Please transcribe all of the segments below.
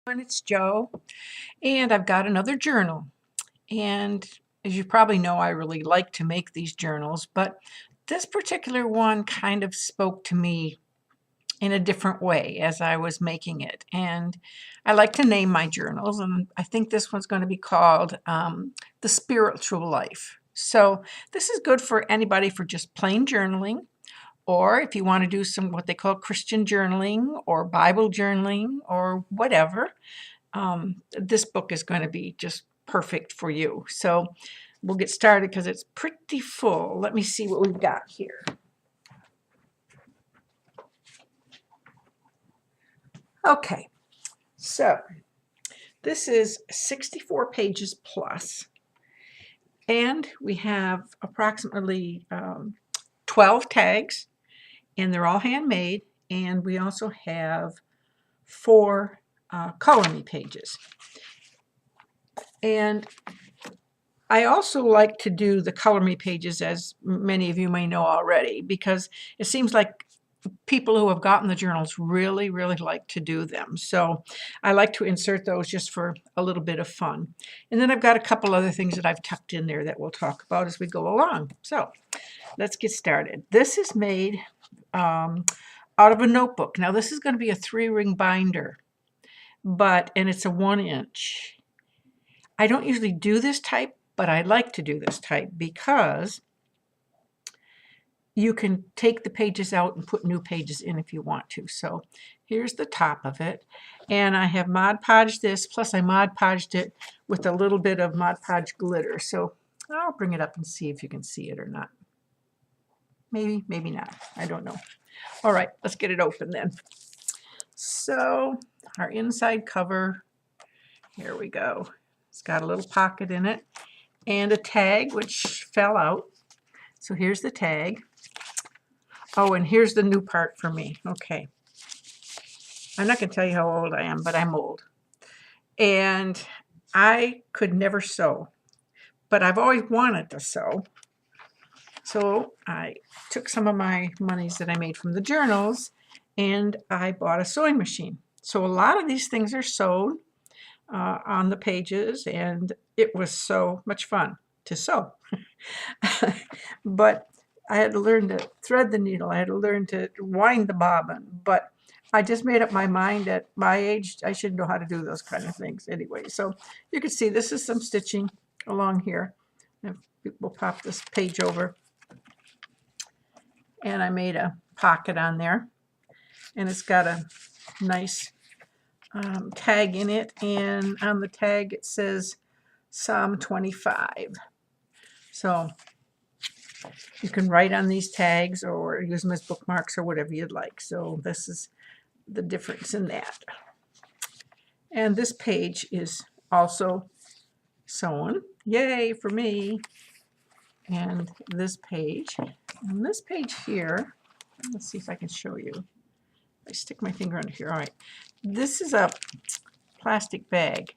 And it's Joe, and I've got another journal. And as you probably know, I really like to make these journals, but this particular one kind of spoke to me in a different way as I was making it. And I like to name my journals, and I think this one's going to be called The Spiritual Life. So this is good for anybody for just plain journaling, or if you want to do some what they call Christian journaling or Bible journaling or whatever. This book is going to be just perfect for you. So we'll get started because it's pretty full. Let me see what we've got here. Okay, so this is 64 pages plus, and we have approximately 12 tags, and they're all handmade, and we also have 4 color me pages. And I also like to do the color me pages, as many of you may know already, because it seems like people who have gotten the journals really like to do them. So I like to insert those just for a little bit of fun. And then I've got a couple other things that I've tucked in there that we'll talk about as we go along. So let's get started. This is made out of a notebook. Now this is going to be a 3-ring binder, and it's a 1-inch. I don't usually do this type, but I like to do this type because you can take the pages out and put new pages in if you want to. So here's the top of it. And I have Mod Podged this, plus I Mod Podged it with a little bit of Mod Podge glitter. So I'll bring it up and see if you can see it or not. Maybe, maybe not. I don't know. All right, let's get it open then. So our inside cover, here we go. It's got a little pocket in it and a tag which fell out. So here's the tag. Oh, and here's the new part for me. Okay. I'm not going to tell you how old I am, but I'm old. And I could never sew, but I've always wanted to sew. So I took some of my monies that I made from the journals and I bought a sewing machine. So a lot of these things are sewed on the pages, and it was so much fun to sew. But I had to learn to thread the needle. I had to learn to wind the bobbin. But I just made up my mind at my age I should know how to do those kind of things anyway. So you can see this is some stitching along here. We'll pop this page over. And I made a pocket on there. And it's got a nice tag in it. And on the tag it says Psalm 25. So you can write on these tags or use them as bookmarks or whatever you'd like. So this is the difference in that. And this page is also sewn. Yay for me. And this page here, let's see if I can show you. I stick my finger under here. All right. This is a plastic bag,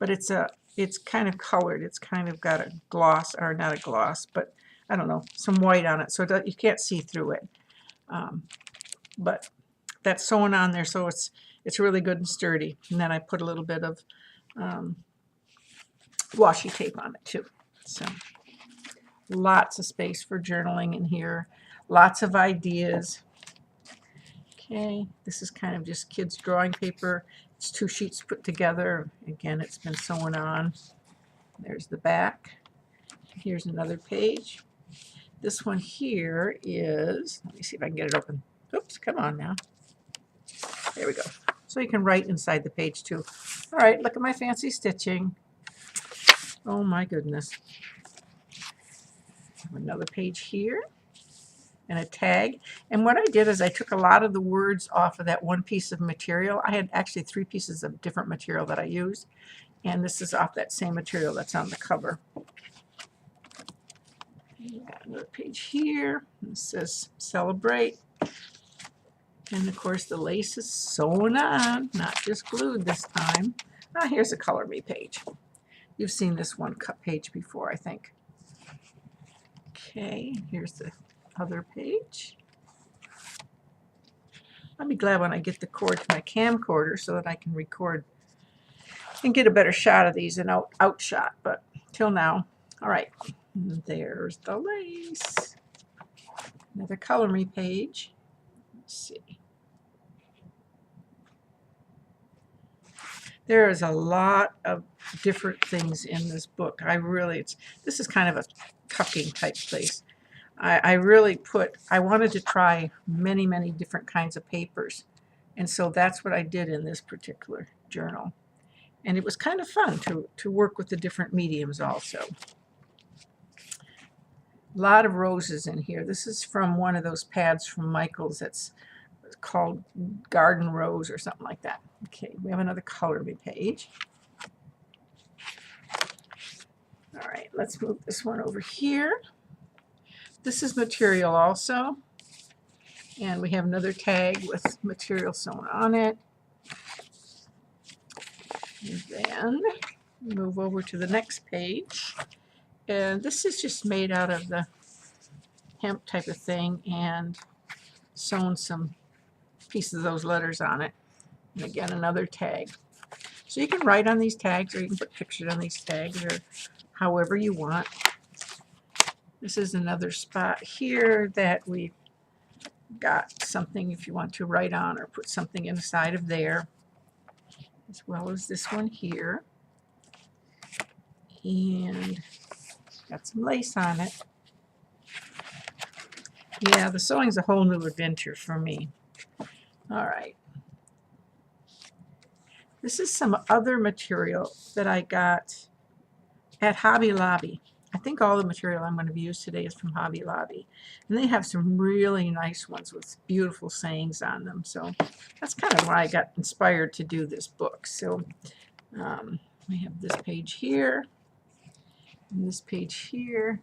but it's kind of colored. It's kind of got a gloss, or not a gloss, but I don't know, some white on it, so you can't see through it. But that's sewn on there, so it's really good and sturdy. And then I put a little bit of washi tape on it too. So lots of space for journaling in here. Lots of ideas. Okay, this is kind of just kids' drawing paper. It's 2 sheets put together. Again, it's been sewn on. There's the back. Here's another page. This one here is, let me see if I can get it open. Oops, come on now. There we go. So you can write inside the page too. All right, look at my fancy stitching. Oh my goodness. Another page here and a tag. And what I did is I took a lot of the words off of that one piece of material. I had actually 3 pieces of different material that I used. And this is off that same material that's on the cover. Got another page here. It says celebrate. And of course the lace is sewn on, not just glued this time. Ah, here's a color me page. You've seen this one cut page before, I think. Okay, here's the other page. I'll be glad when I get the cord to my camcorder so that I can record and get a better shot of these, an outshot, but till now. All right, and there's the lace. Another color me page. Let's see. There is a lot of different things in this book. This is kind of a tucking type place. I wanted to try many, many different kinds of papers. And so that's what I did in this particular journal. And it was kind of fun to work with the different mediums also. A lot of roses in here. This is from one of those pads from Michael's that's called Garden Rose or something like that. Okay, we have another color me page. All right, let's move this one over here. This is material also. And we have another tag with material sewn on it. And then move over to the next page. And this is just made out of the hemp type of thing and sewn some pieces of those letters on it. And again, another tag. So you can write on these tags, or you can put pictures on these tags, or however you want. This is another spot here that we've got something if you want to write on or put something inside of there, as well as this one here. And got some lace on it. Yeah, the sewing's a whole new adventure for me. All right. This is some other material that I got at Hobby Lobby. I think all the material I'm going to use today is from Hobby Lobby. And they have some really nice ones with beautiful sayings on them. So that's kind of why I got inspired to do this book. So we have this page here, and this page here.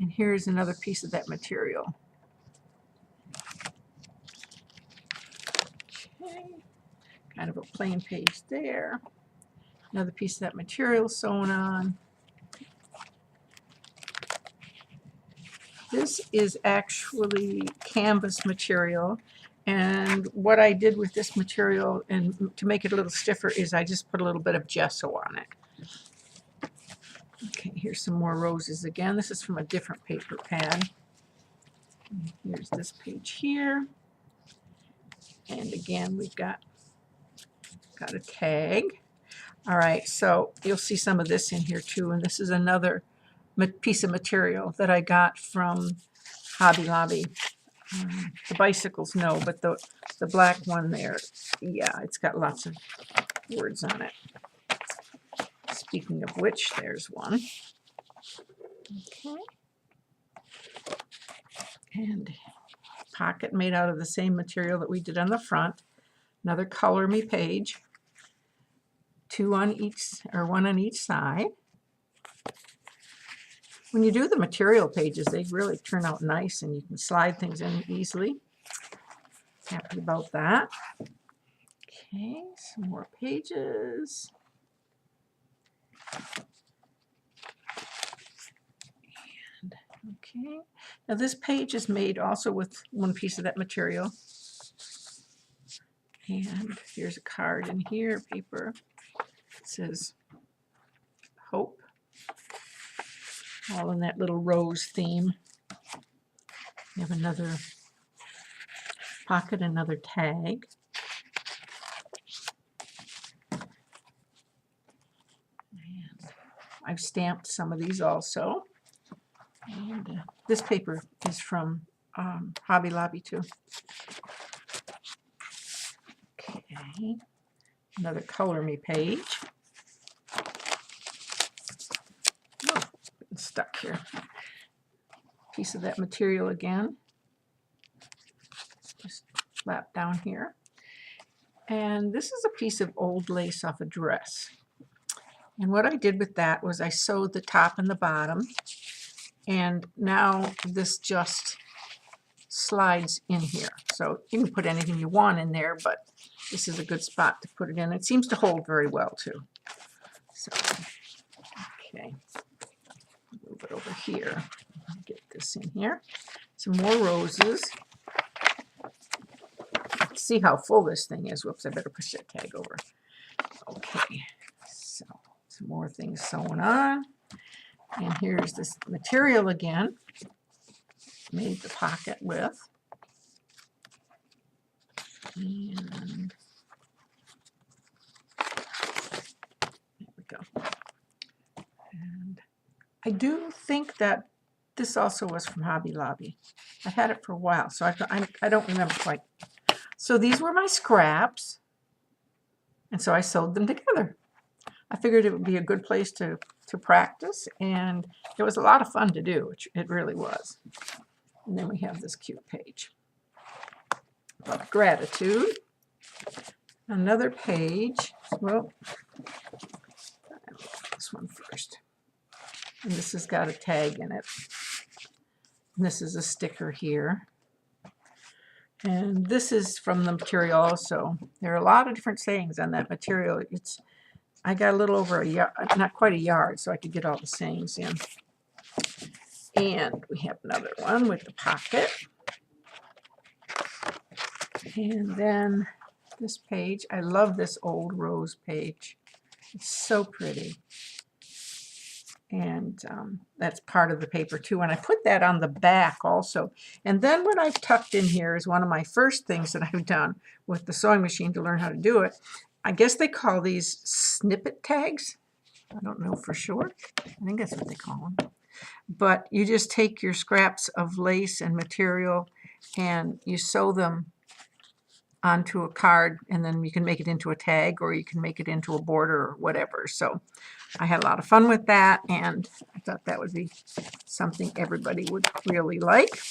And here's another piece of that material. Okay. Kind of a plain page there. Another piece of that material sewn on. This is actually canvas material, and what I did with this material and to make it a little stiffer is I just put a little bit of gesso on it. Okay, here's some more roses again. This is from a different paper pad. Here's this page here, and again we've got a tag. All right, so you'll see some of this in here too, and this is another piece of material that I got from Hobby Lobby. The bicycles, no, but the black one there, yeah, it's got lots of words on it. Speaking of which, there's one. Okay. And pocket made out of the same material that we did on the front. Another color me page. One on each side. When you do the material pages, they really turn out nice and you can slide things in easily. Happy about that. Okay, some more pages. And, okay, now this page is made also with one piece of that material. And here's a card in here, paper. It says hope. All in that little rose theme. We have another pocket, another tag. And I've stamped some of these also. And this paper is from Hobby Lobby too. Okay, another color me page. Oh, it's stuck here. Piece of that material again. Just slap down here. And this is a piece of old lace off a dress. And what I did with that was I sewed the top and the bottom. And now this just slides in here. So you can put anything you want in there, but this is a good spot to put it in. It seems to hold very well too. So, okay, move it over here. Get this in here. Some more roses. See how full this thing is. Whoops, I better push that tag over. Okay, so some more things sewn on. And here's this material again. Made the pocket with. And there we go. And I do think that this also was from Hobby Lobby. I had it for a while, so I don't remember quite. So these were my scraps, and so I sewed them together. I figured it would be a good place to practice, and it was a lot of fun to do, which it really was. And then we have this cute page about gratitude. Another page. Well, this one first. And this has got a tag in it. And this is a sticker here. And this is from the material also. There are a lot of different sayings on that material. I got a little over a yard, not quite a yard, so I could get all the sayings in. And we have another one with the pocket. And then this page. I love this old rose page. It's so pretty. And that's part of the paper too. And I put that on the back also. And then what I've tucked in here is one of my first things that I've done with the sewing machine to learn how to do it. I guess they call these snippet tags. I don't know for sure. I think that's what they call them. But you just take your scraps of lace and material and you sew them onto a card, and then you can make it into a tag or you can make it into a border or whatever. So I had a lot of fun with that, and I thought that would be something everybody would really like.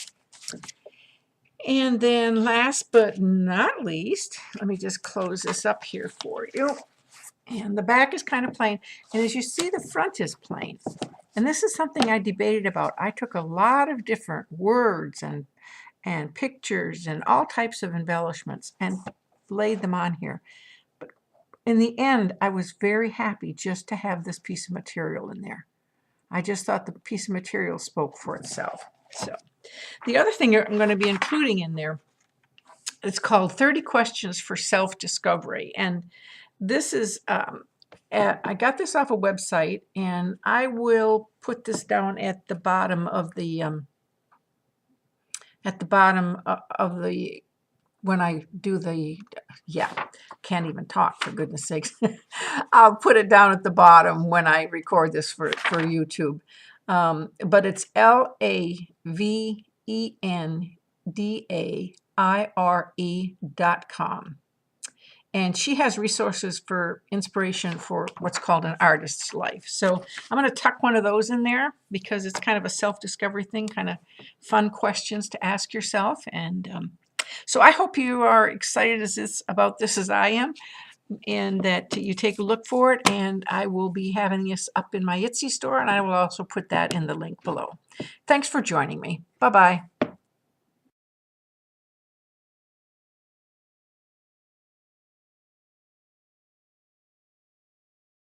And then last but not least, let me just close this up here for you. And the back is kind of plain, and as you see, the front is plain. And this is something I debated about. I took a lot of different words and pictures and all types of embellishments and laid them on here. But in the end, I was very happy just to have this piece of material in there. I just thought the piece of material spoke for itself. So the other thing I'm going to be including in there, it's called 30 Questions for Self-Discovery. And this is, I got this off a website, and I will put this down at the bottom of the, when I do the, can't even talk, for goodness sakes. I'll put it down at the bottom when I record this for YouTube. But it's LAVENDAIRE.com. And she has resources for inspiration for what's called an artist's life. So I'm going to tuck one of those in there because it's kind of a self-discovery thing, kind of fun questions to ask yourself. And so I hope you are excited about this as I am, and that you take a look for it. And I will be having this up in my Etsy store, and I will also put that in the link below. Thanks for joining me. Bye-bye.